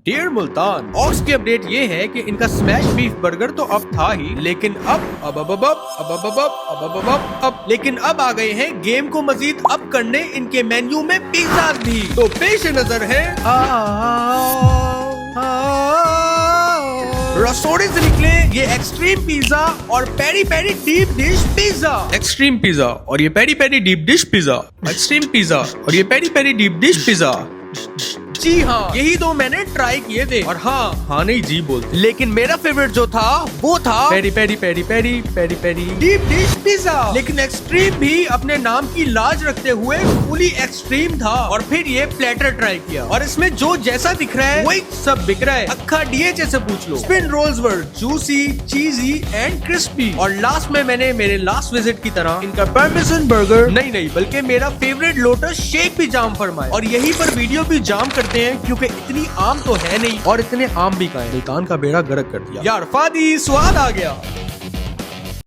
Dear Multan, aux की update ये है कि इनका स्मैश बीफ बर्गर तो अब था ही, लेकिन लेकिन अब आ गए हैं गेम को मजीद अप करने इनके मेन्यू में पिज्जा भी। तो पेश नजर है रसोड़े से निकले ये एक्सट्रीम पिज्जा और peri peri deep dish pizza. Extreme pizza और ये peri peri deep dish pizza. Extreme pizza और ये peri peri deep dish pizza. जी हाँ, यही दो मैंने ट्राई किए थे और हाँ नहीं जी बोलते, लेकिन मेरा फेवरेट जो था वो था peri peri peri peri peri peri deep dish pizza. लेकिन एक्सट्रीम भी अपने नाम की लाज रखते हुए फुली एक्सट्रीम था। और फिर ये प्लेटर ट्राई किया और इसमें जो जैसा दिख रहा है वही सब बिक रहा है। अक्खा डीएच से पूछ लो। Spin rolls were juicy, cheesy and crispy. और लास्ट में मैंने मेरे लास्ट विजिट की तरह इनका पार्मेसन बर्गर नहीं बल्कि मेरा फेवरेट लोटस शेक भी जाम फरमाया। और यही पर वीडियो भी जाम करते हैं क्योंकि इतनी आम तो है नहीं और इतने आम भी का है। मुल्तान का बेड़ा गर्क कर दिया यार। फादी स्वाद आ गया।